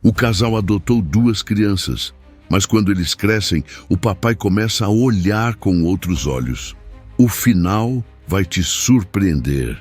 O casal adotou 2 crianças, mas quando eles crescem, o papai começa a olhar com outros olhos. O final vai te surpreender.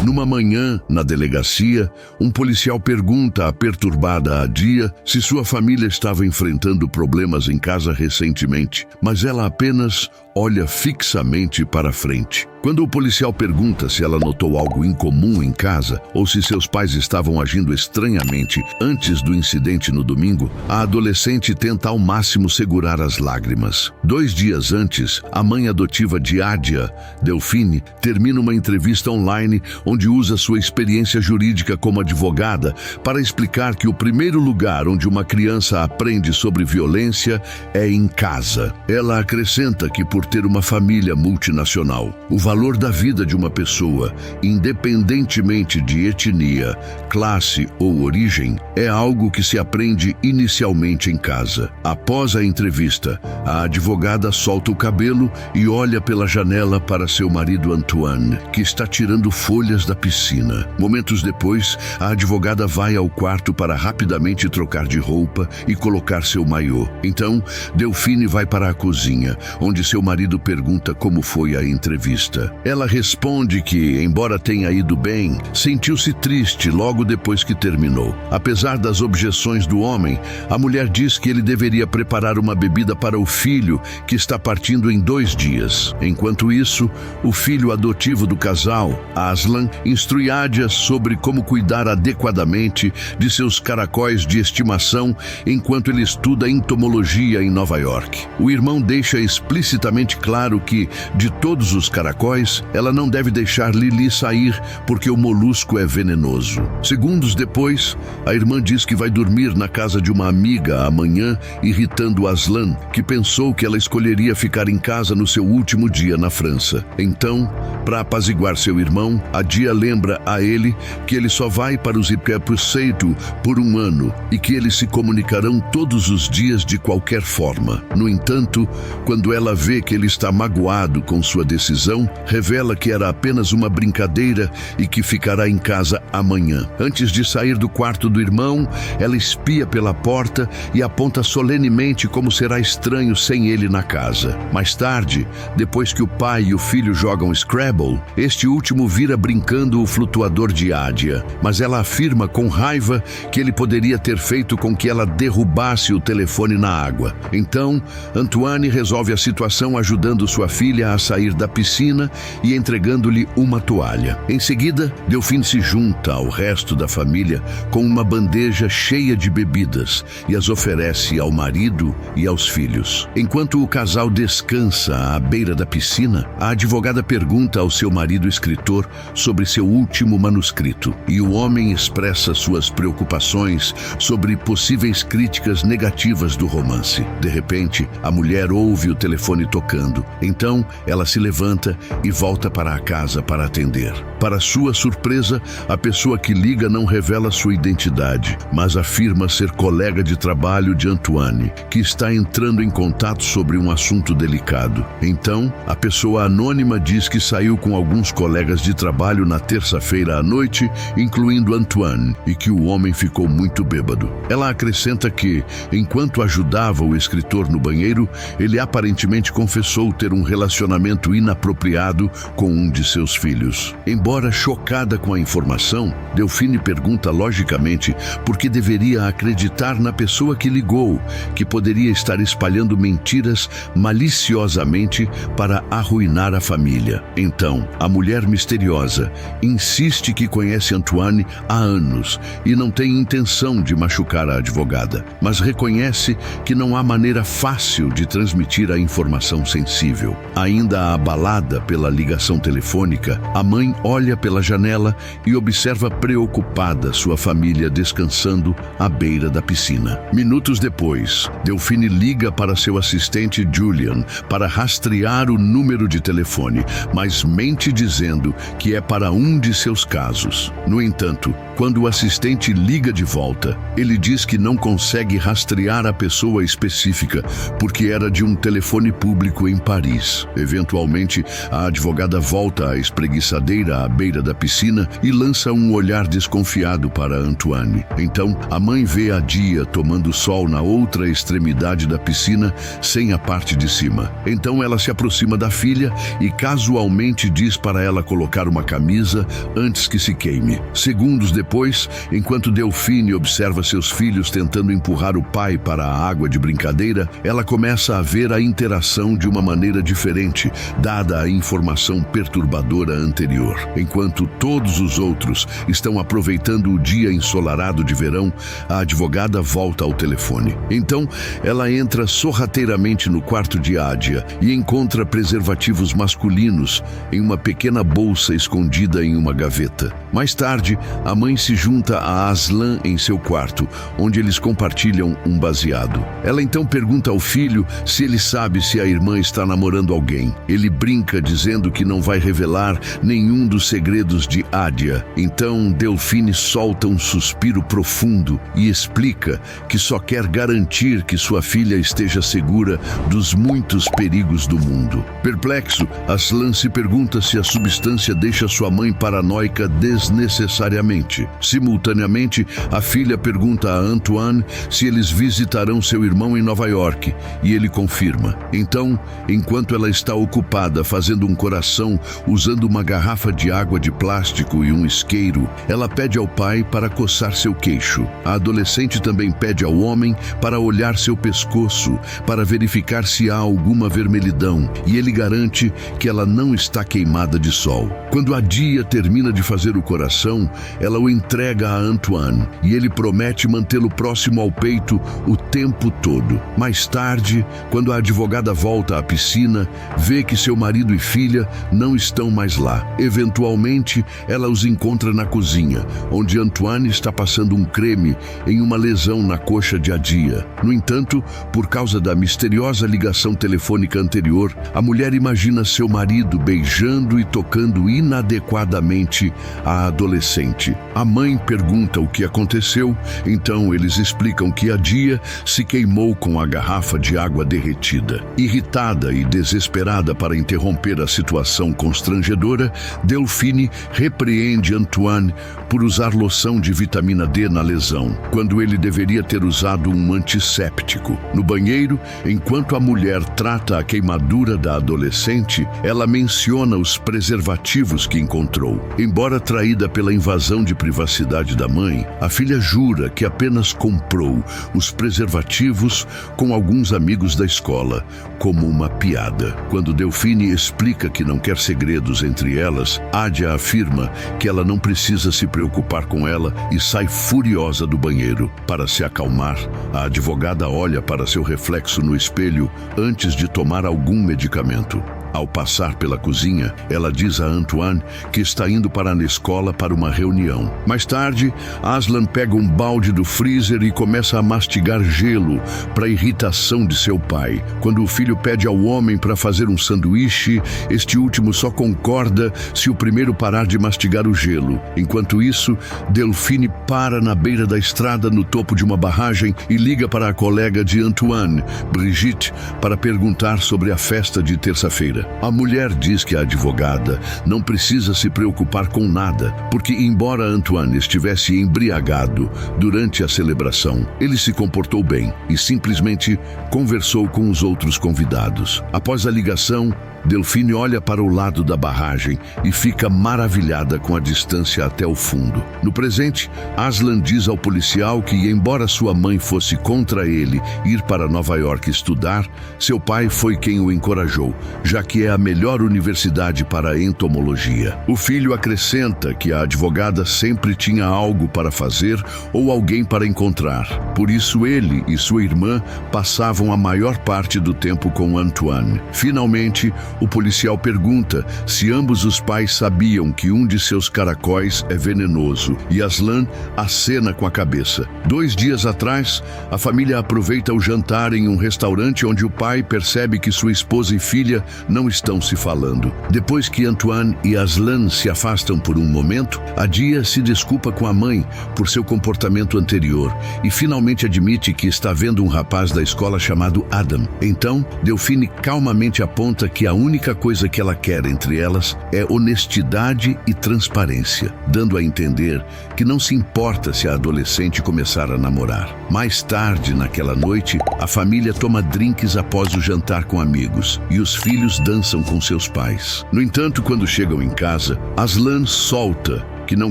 Numa manhã, na delegacia, um policial pergunta à perturbada Adia se sua família estava enfrentando problemas em casa recentemente, mas ela apenas olha fixamente para frente. Quando o policial pergunta se ela notou algo incomum em casa ou se seus pais estavam agindo estranhamente antes do incidente no domingo, a adolescente tenta ao máximo segurar as lágrimas. 2 dias antes, a mãe adotiva de Adia, Delphine, termina uma entrevista online onde usa sua experiência jurídica como advogada para explicar que o primeiro lugar onde uma criança aprende sobre violência é em casa. Ela acrescenta que por ter uma família multinacional, o valor da vida de uma pessoa, independentemente de etnia, classe ou origem, é algo que se aprende inicialmente em casa. Após a entrevista, a advogada solta o cabelo e olha pela janela para seu marido Antoine, que está tirando folhas da piscina. Momentos depois, a advogada vai ao quarto para rapidamente trocar de roupa e colocar seu maiô. Então, Delphine vai para a cozinha, onde seu marido pergunta como foi a entrevista. Ela responde que, embora tenha ido bem, sentiu-se triste logo depois que terminou. Apesar das objeções do homem, a mulher diz que ele deveria preparar uma bebida para o filho, que está partindo em 2 dias. Enquanto isso, o filho adotivo do casal, Aslan, instrui Adia sobre como cuidar adequadamente de seus caracóis de estimação enquanto ele estuda entomologia em Nova York. O irmão deixa explicitamente claro que, de todos os caracóis, ela não deve deixar Lili sair porque o molusco é venenoso. Segundos depois, a irmã diz que vai dormir na casa de uma amiga amanhã, irritando Aslan, que pensou que ela escolheria ficar em casa no seu último dia na França. Então, para apaziguar seu irmão, Adia lembra a ele que ele só vai para os Ipepuseito por 1 ano e que eles se comunicarão todos os dias de qualquer forma. No entanto, quando ela vê que ele está magoado com sua decisão, revela que era apenas uma brincadeira e que ficará em casa amanhã. Antes de sair do quarto do irmão, ela espia pela porta e aponta solenemente como será estranho sem ele na casa. Mais tarde, depois que o pai e o filho jogam Scrabble, este último vira brincando o flutuador de Adia, mas ela afirma com raiva que ele poderia ter feito com que ela derrubasse o telefone na água. Então, Antoine resolve a situação ajudando sua filha a sair da piscina e entregando-lhe uma toalha. Em seguida, Delphine se junta ao resto da família com uma bandeja cheia de bebidas e as oferece ao marido e aos filhos. Enquanto o casal descansa à beira da piscina, a advogada pergunta ao seu marido escritor sobre seu último manuscrito, e o homem expressa suas preocupações sobre possíveis críticas negativas do romance. De repente, a mulher ouve o telefone tocando. Então, ela se levanta e volta para a casa para atender. Para sua surpresa, a pessoa que liga não revela sua identidade, mas afirma ser colega de trabalho de Antoine, que está entrando em contato sobre um assunto delicado. Então, a pessoa anônima diz que saiu com alguns colegas de trabalho na terça-feira à noite, incluindo Antoine, e que o homem ficou muito bêbado. Ela acrescenta que, enquanto ajudava o escritor no banheiro, ele aparentemente confessou ter um relacionamento inapropriado com um de seus filhos. Embora chocada com a informação, Delphine pergunta logicamente por que deveria acreditar na pessoa que ligou, que poderia estar espalhando mentiras maliciosamente para arruinar a família. Então, a mulher misteriosa insiste que conhece Antoine há anos e não tem intenção de machucar a advogada, mas reconhece que não há maneira fácil de transmitir a informação sensível. Ainda abalada pela ligação telefônica, a mãe olha pela janela e observa preocupada sua família descansando à beira da piscina. Minutos depois, Delphine liga para seu assistente Julian para rastrear o número de telefone, mas mente dizendo que é para um de seus casos. No entanto, quando o assistente liga de volta, ele diz que não consegue rastrear a pessoa específica porque era de um telefone público em Paris. Eventualmente, a advogada volta à espreguiçadeira à beira da piscina e lança um olhar desconfiado para Antoine. Então, a mãe vê a Dia tomando sol na outra extremidade da piscina, sem a parte de cima. Então ela se aproxima da filha e casualmente diz para ela colocar uma camisa antes que se queime. Segundos depois, enquanto Delphine observa seus filhos tentando empurrar o pai para a água de brincadeira, ela começa a ver a interação de uma maneira diferente, dada a informação perturbadora anterior. Enquanto todos os outros estão aproveitando o dia ensolarado de verão, a advogada volta ao telefone. Então, ela entra sorrateiramente no quarto de Adia e encontra preservativos masculinos em uma pequena bolsa escondida em uma gaveta. Mais tarde, a mãe se junta a Aslan em seu quarto, onde eles compartilham um baseado. Ela então pergunta ao filho se ele sabe se a irmã está namorando alguém. Ele brinca dizendo que não vai revelar nenhum dos segredos de Adia. Então Delphine solta um suspiro profundo e explica que só quer garantir que sua filha esteja segura dos muitos perigos do mundo. Perplexo, Aslan se pergunta se a substância deixa sua mãe paranoica desnecessariamente. Simultaneamente, a filha pergunta a Antoine se eles visitarão seu irmão em Nova York, e ele confirma. Então, enquanto ela está ocupada fazendo um coração usando uma garrafa de água de plástico e um isqueiro, ela pede ao pai para coçar seu queixo. A adolescente também pede ao homem para olhar seu pescoço, para verificar se há alguma vermelhidão, e ele garante que ela não está queimada de sol. Quando a Dia termina de fazer o coração, ela o entrega a Antoine, e ele promete mantê-lo próximo ao peito o tempo todo. Mais tarde, quando a advogada volta à piscina, vê que seu marido e filha não estão mais lá. Eventualmente, ela os encontra na cozinha, onde Antoine está passando um creme em uma lesão na coxa de Adia. No entanto, por causa da misteriosa ligação telefônica anterior, a mulher imagina seu marido beijando e tocando inadequadamente a adolescente. A mãe pergunta o que aconteceu, então eles explicam que Adia se queimou com a garrafa de água derretida. Irritada e desesperada para interromper a situação constrangedora, Delphine repreende Antoine por usar loção de vitamina D na lesão, quando ele deveria ter usado um antisséptico. No banheiro, enquanto a mulher trata a queimadura da adolescente, ela menciona os preservativos que encontrou. Embora traída pela invasão de privacidade da mãe, a filha jura que apenas comprou os preservativos com alguns amigos da escola, como uma piada. Quando Delphine explica que não quer segredos entre elas, Adia afirma que ela não precisa se preocupar com ela e sai furiosa do banheiro. Para se acalmar, a advogada olha para seu reflexo no espelho antes de tomar algum medicamento. Ao passar pela cozinha, ela diz a Antoine que está indo para a escola para uma reunião. Mais tarde, Aslan pega um balde do freezer e começa a mastigar gelo para a irritação de seu pai. Quando o filho pede ao homem para fazer um sanduíche, este último só concorda se o primeiro parar de mastigar o gelo. Enquanto isso, Delphine para na beira da estrada no topo de uma barragem e liga para a colega de Antoine, Brigitte, para perguntar sobre a festa de terça-feira. A mulher diz que a advogada não precisa se preocupar com nada, porque embora Antoine estivesse embriagado durante a celebração, ele se comportou bem e simplesmente conversou com os outros convidados. Após a ligação, Delphine olha para o lado da barragem e fica maravilhada com a distância até o fundo. No presente, Aslan diz ao policial que, embora sua mãe fosse contra ele ir para Nova York estudar, seu pai foi quem o encorajou, já que é a melhor universidade para a entomologia. O filho acrescenta que a advogada sempre tinha algo para fazer ou alguém para encontrar. Por isso ele e sua irmã passavam a maior parte do tempo com Antoine. Finalmente, o policial pergunta se ambos os pais sabiam que um de seus caracóis é venenoso e Aslan acena com a cabeça. 2 dias atrás, a família aproveita o jantar em um restaurante onde o pai percebe que sua esposa e filha não estão se falando. Depois que Antoine e Aslan se afastam por um momento, Adia se desculpa com a mãe por seu comportamento anterior e finalmente admite que está vendo um rapaz da escola chamado Adam. Então, Delphine calmamente aponta que a única coisa que ela quer entre elas é honestidade e transparência, dando a entender que não se importa se a adolescente começar a namorar. Mais tarde, naquela noite, a família toma drinks após o jantar com amigos e os filhos dançam com seus pais. No entanto, quando chegam em casa, Aslan solta que não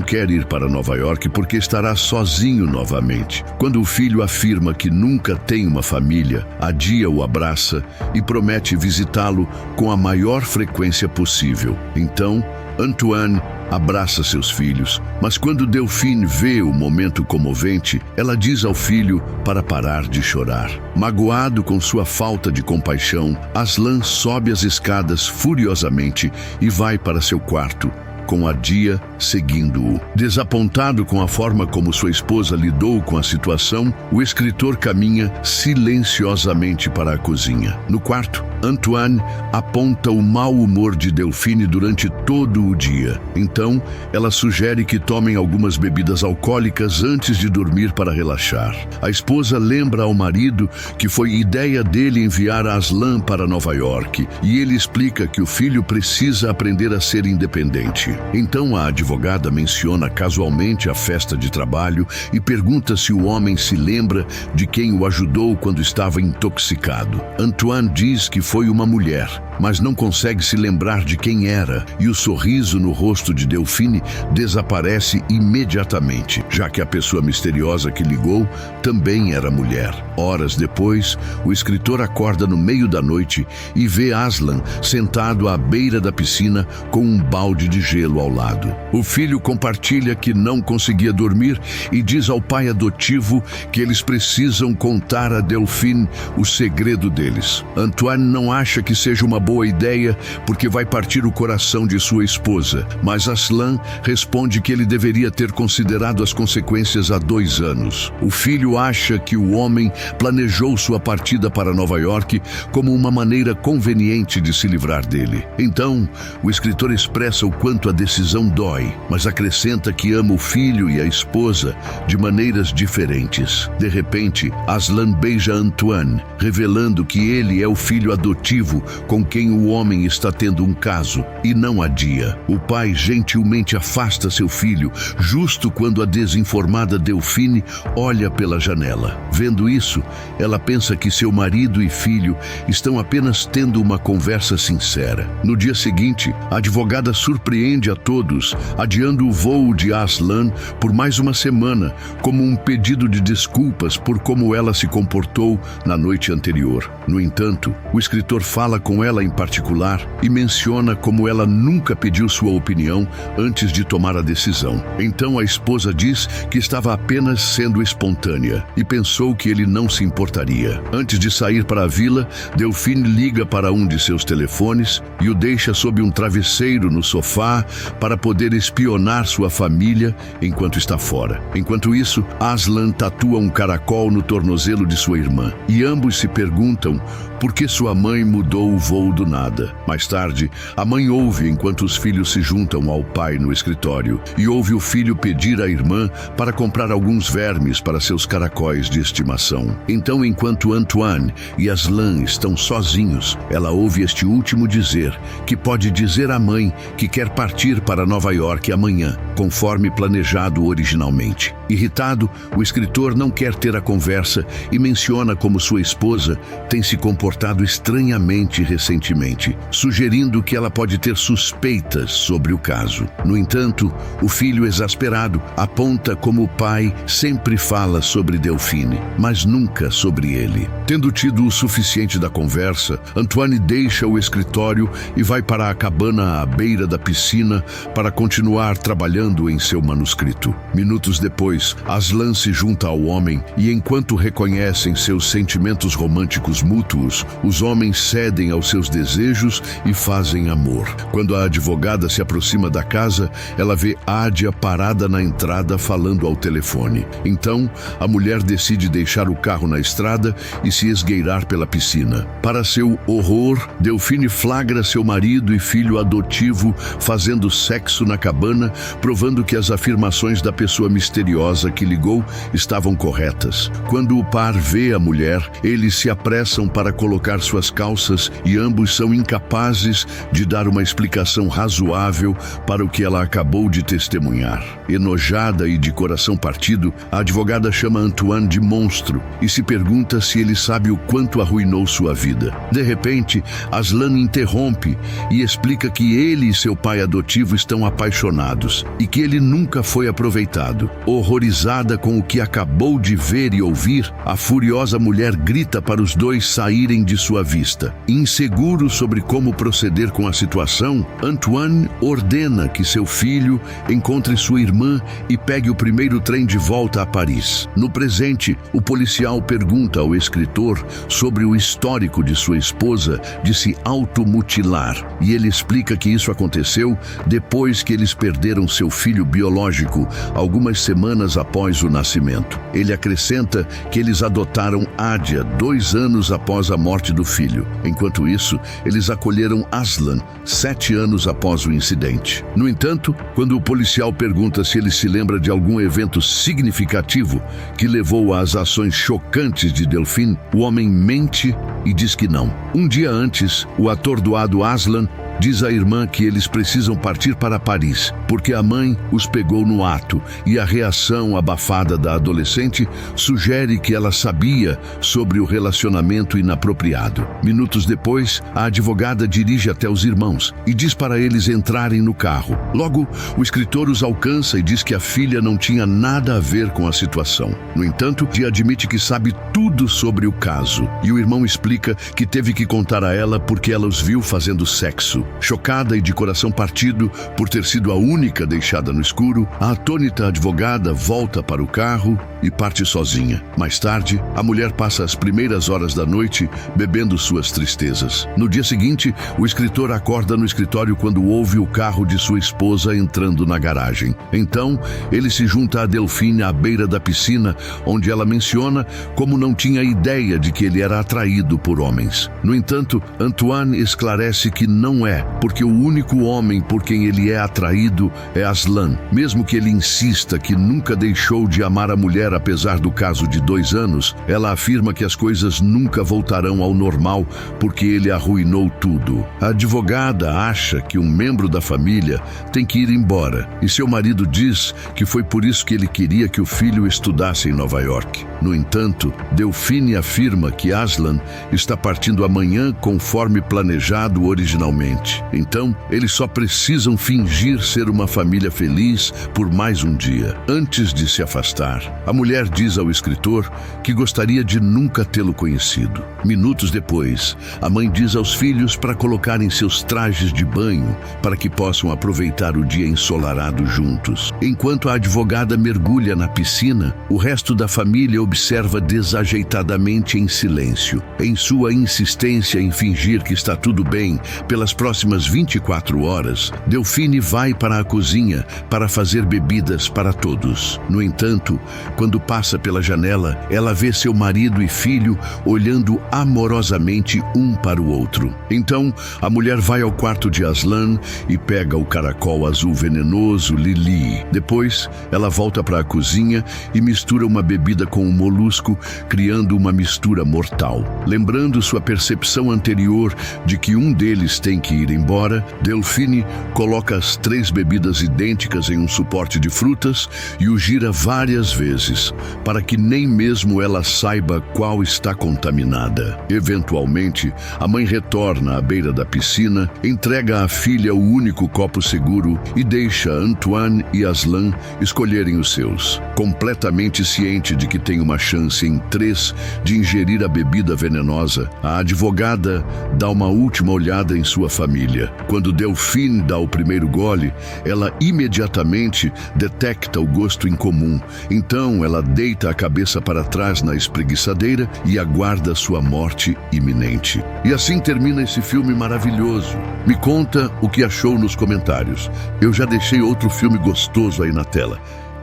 quer ir para Nova York porque estará sozinho novamente. Quando o filho afirma que nunca tem uma família, Adia o abraça e promete visitá-lo com a maior frequência possível. Então, Antoine abraça seus filhos, mas quando Delphine vê o momento comovente, ela diz ao filho para parar de chorar. Magoado com sua falta de compaixão, Aslan sobe as escadas furiosamente e vai para seu quarto, com Adia seguindo-o. Desapontado com a forma como sua esposa lidou com a situação, o escritor caminha silenciosamente para a cozinha. No quarto, Antoine aponta o mau humor de Delphine durante todo o dia. Então, ela sugere que tomem algumas bebidas alcoólicas antes de dormir para relaxar. A esposa lembra ao marido que foi ideia dele enviar Aslan para Nova York, e ele explica que o filho precisa aprender a ser independente. Então a advogada menciona casualmente a festa de trabalho e pergunta se o homem se lembra de quem o ajudou quando estava intoxicado. Antoine diz que foi uma mulher, mas não consegue se lembrar de quem era, e o sorriso no rosto de Delphine desaparece imediatamente, já que a pessoa misteriosa que ligou também era mulher. Horas depois, o escritor acorda no meio da noite e vê Aslan sentado à beira da piscina com um balde de gelo ao lado. O filho compartilha que não conseguia dormir e diz ao pai adotivo que eles precisam contar a Delphine o segredo deles. Antoine não acha que seja uma boa ideia porque vai partir o coração de sua esposa, mas Aslan responde que ele deveria ter considerado as consequências há 2 anos. O filho acha que o homem planejou sua partida para Nova York como uma maneira conveniente de se livrar dele. Então, o escritor expressa o quanto a decisão dói, mas acrescenta que ama o filho e a esposa de maneiras diferentes. De repente, Aslan beija Antoine, revelando que ele é o filho adotivo com quem o homem está tendo um caso, e não Adia. O pai gentilmente afasta seu filho, justo quando a desinformada Delphine olha pela janela. Vendo isso, ela pensa que seu marido e filho estão apenas tendo uma conversa sincera. No dia seguinte, a advogada surpreende a todos, adiando o voo de Aslan por mais uma semana, como um pedido de desculpas por como ela se comportou na noite anterior. No entanto, o escritor fala com ela em particular e menciona como ela nunca pediu sua opinião antes de tomar a decisão. Então a esposa diz que estava apenas sendo espontânea e pensou que ele não se importaria. Antes de sair para a vila, Delphine liga para um de seus telefones e o deixa sob um travesseiro no sofá para poder espionar sua família enquanto está fora. Enquanto isso, Aslan tatua um caracol no tornozelo de sua irmã e ambos se perguntam por que sua mãe mudou o voo do nada. Mais tarde, a mãe ouve enquanto os filhos se juntam ao pai no escritório e ouve o filho pedir à irmã para comprar alguns vermes para seus caracóis de estimação. Então, enquanto Antoine e Aslan estão sozinhos, ela ouve este último dizer que pode dizer à mãe que quer partir para Nova York amanhã, conforme planejado originalmente. Irritado, o escritor não quer ter a conversa e menciona como sua esposa tem se comportado estranhamente recentemente, sugerindo que ela pode ter suspeitas sobre o caso. No entanto, o filho exasperado aponta como o pai sempre fala sobre Delphine, mas nunca sobre ele. Tendo tido o suficiente da conversa, Antoine deixa o escritório e vai para a cabana à beira da piscina para continuar trabalhando em seu manuscrito. Minutos depois, depois, Aslan se junta ao homem e, enquanto reconhecem seus sentimentos românticos mútuos, os homens cedem aos seus desejos e fazem amor. Quando a advogada se aproxima da casa, ela vê Adia parada na entrada falando ao telefone. Então, a mulher decide deixar o carro na estrada e se esgueirar pela piscina. Para seu horror, Delphine flagra seu marido e filho adotivo fazendo sexo na cabana, provando que as afirmações da pessoa misteriosa que ligou estavam corretas. Quando o par vê a mulher, eles se apressam para colocar suas calças e ambos são incapazes de dar uma explicação razoável para o que ela acabou de testemunhar. Enojada e de coração partido, a advogada chama Antoine de monstro e se pergunta se ele sabe o quanto arruinou sua vida. De repente, Aslan interrompe e explica que ele e seu pai adotivo estão apaixonados e que ele nunca foi aproveitado. Horrorizada com o que acabou de ver e ouvir, a furiosa mulher grita para os dois saírem de sua vista. Inseguro sobre como proceder com a situação, Antoine ordena que seu filho encontre sua irmã e pegue o primeiro trem de volta a Paris. No presente, o policial pergunta ao escritor sobre o histórico de sua esposa de se automutilar, e ele explica que isso aconteceu depois que eles perderam seu filho biológico algumas semanas após o nascimento. Ele acrescenta que eles adotaram Adia 2 anos após a morte do filho. Enquanto isso, eles acolheram Aslan 7 anos após o incidente. No entanto, quando o policial pergunta se ele se lembra de algum evento significativo que levou às ações chocantes de Delphine, o homem mente e diz que não. Um dia antes, o atordoado Aslan diz à irmã que eles precisam partir para Paris, porque a mãe os pegou no ato, e a reação abafada da adolescente sugere que ela sabia sobre o relacionamento inapropriado. Minutos depois, a advogada dirige até os irmãos e diz para eles entrarem no carro. Logo, o escritor os alcança e diz que a filha não tinha nada a ver com a situação. No entanto, Dia admite que sabe tudo sobre o caso, e o irmão explica que teve que contar a ela porque ela os viu fazendo sexo. Chocada e de coração partido por ter sido a única deixada no escuro, a atônita advogada volta para o carro e parte sozinha. Mais tarde, a mulher passa as primeiras horas da noite bebendo suas tristezas. No dia seguinte, o escritor acorda no escritório quando ouve o carro de sua esposa entrando na garagem. Então, ele se junta a Delphine à beira da piscina, onde ela menciona como não tinha ideia de que ele era atraído por homens. No entanto, Antoine esclarece que não é, porque o único homem por quem ele é atraído é Aslan. Mesmo que ele insista que nunca deixou de amar a mulher apesar do caso de 2 anos, ela afirma que as coisas nunca voltarão ao normal porque ele arruinou tudo. A advogada acha que um membro da família tem que ir embora, e seu marido diz que foi por isso que ele queria que o filho estudasse em Nova York. No entanto, Delphine afirma que Aslan está partindo amanhã conforme planejado originalmente. Então, eles só precisam fingir ser uma família feliz por mais um dia. Antes de se afastar, a mulher diz ao escritor que gostaria de nunca tê-lo conhecido. Minutos depois, a mãe diz aos filhos para colocarem seus trajes de banho para que possam aproveitar o dia ensolarado juntos. Enquanto a advogada mergulha na piscina, o resto da família observa desajeitadamente em silêncio. Em sua insistência em fingir que está tudo bem pelas próximas 24 horas, Delphine vai para a cozinha para fazer bebidas para todos. No entanto, quando passa pela janela, ela vê seu marido e filho olhando amorosamente um para o outro. Então, a mulher vai ao quarto de Aslan e pega o caracol azul venenoso Lili. Depois, ela volta para a cozinha e mistura uma bebida com um molusco, criando uma mistura mortal. Lembrando sua percepção anterior de que um deles tem que ir embora, Delphine coloca as 3 bebidas idênticas em um suporte de frutas e o gira várias vezes, para que nem mesmo ela saiba qual está contaminada. Eventualmente, a mãe retorna à beira da piscina, entrega à filha o único copo seguro e deixa Antoine e Aslan escolherem os seus. Completamente ciente de que tem uma chance em 3 de ingerir a bebida venenosa, a advogada dá uma última olhada em sua família família. Quando Delphine dá o primeiro gole, ela imediatamente detecta o gosto incomum. Então ela deita a cabeça para trás na espreguiçadeira e aguarda sua morte iminente. E assim termina esse filme maravilhoso. Me conta o que achou nos comentários. Eu já deixei outro filme gostoso aí na tela.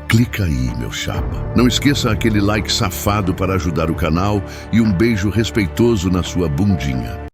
Clica aí, meu chapa. Não esqueça aquele like safado para ajudar o canal e um beijo respeitoso na sua bundinha.